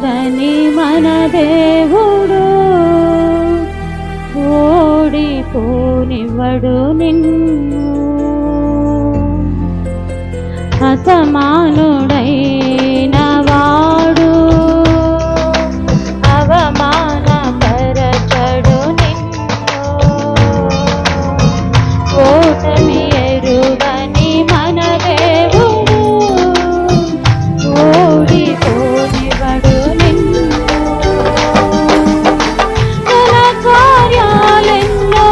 ఎరుగని మన దేవుడు ఓడిపోనివ్వడు నిన్ను. అసమానుడైన వాడు అవమానపరచడు నిన్ను. ఓటమి ఎరుగని మన దేవుడు ఓడిపోనివ్వడు నిన్ను. తన కార్యాలెన్నో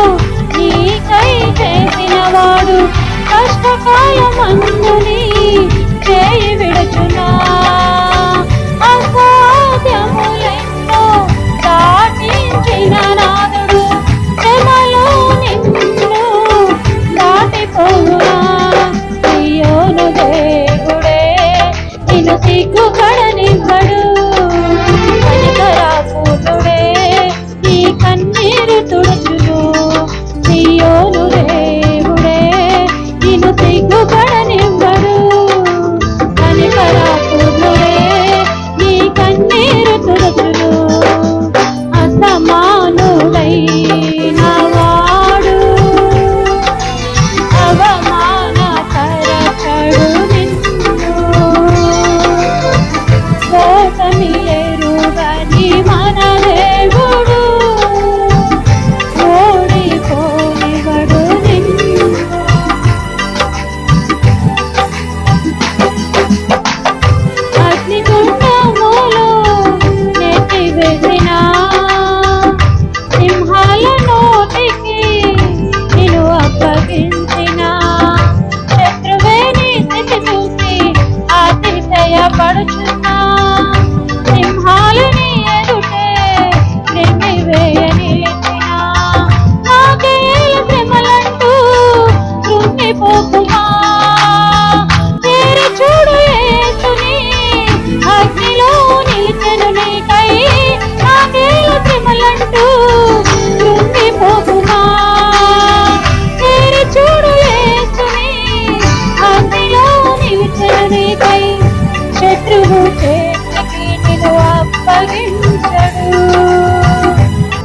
నీకై చేసిన వాడు కష్టకాలమందుని చేయి విడుచునా. అసాధ్యములెన్నో దాటించిన నాదుడు శ్రమలో నిన్ను దాటిపోవునా. సియోను దేవుడే నిన్ను సిగ్గుపడనివ్వడు. కనికరాపుతుడే నీ కన్నీరు తుడుచును. సియోను దేవుడే నిన్ను సిగ్గుపడనివ్వడు. కనికరాపుతుడే నీ కన్నీరు తుడుచును. అసమానుడైన వాడు అవమానపరచడు నిన్ను. ఓటమి ఎరుగని మన దేవుడు ఓడిపోనివ్వడు నిన్ను. అగ్నిగుండములో నెట్టివేసిన సింహాల నోటికి నిన్ను అప్పగించిన శత్రువే నీ స్థితి చూసి అతిశయపడుచున్నా. సింహాలని ఎదుటే నిన్నివేయనిలిచిన నాకేల శ్రమలంటూ కృంగిపోకుమా. తేరి చూడు యేసుని అగ్నిలో నిలిచెను నీకై. నాకేల శ్రమలంటూ కృంగిపోకుమా. తేరి చూడు యేసుని అగ్నిలో నిలిచెను నీకై. శత్రువు చేతికి నిన్ను అప్పగించడు.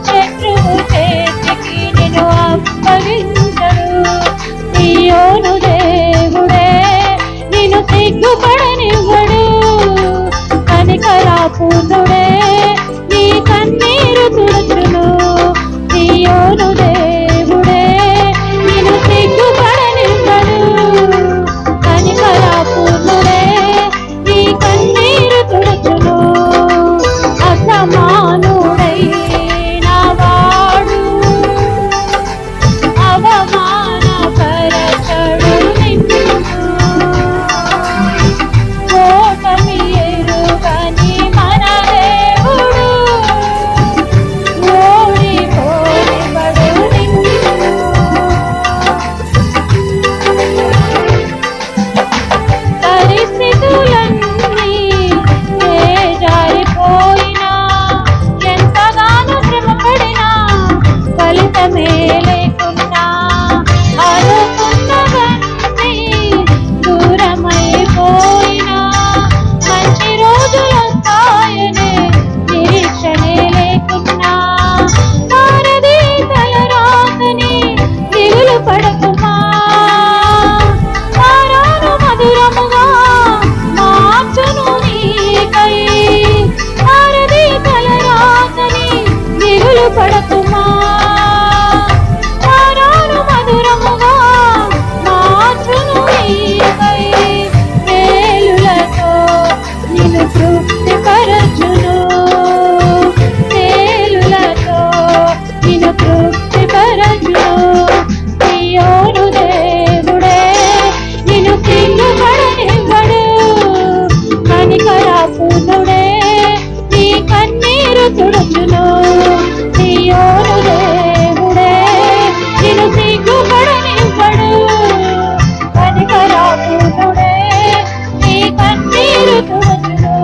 శత్రువు చేతికి నిన్ను అప్పగించడు. సియోను దేవుడే నిన్ను సిగ్గుపడనివ్వడు. కనికరాపుతుడే నీ కన్నీరు తుడుచును. సియోను దేవుడే నిన్ను సిగ్గుపడనివ్వడు. కనికరాపుతుడే నీ కన్నీరు తుడుచును. అసమానుడైన వాడు అవమానపరచడు నిన్ను. ఓటమి ఎరుగని మన దేవుడు ఓడిపోనివ్వడు నిన్ను. పరిస్థితులన్నీ జారిపోయినా ఎంతగానో శ్రమపడినా ఫలితమే లేకున్నా. అనుకున్నవన్నీ దూరమైపోయినా మంచి రోజులొస్తాయనే నిరీక్షణే లేకున్నా. మారది తలరాతని దిగులు పడకుమా. మారాను మధురముగా మార్చును నీకై. మారది తలరాతని దిగులు పడకుమా. మారాను మధురముగా మార్చును నీకై. మేలులతో నిన్ను తృప్తిపరచును. మేలులతో నిన్ను తృప్తిపరచును. సియోను దేవుడే నిన్ను సిగ్గుపడనివ్వడు. కనికరాపుతుడే నీ కన్నీరు తుడుచును. సియోను దేవుడే నిన్ను సిగ్గుపడనివ్వడు. కనికరాపుతుడే నీ కన్నీరు తుడుచును.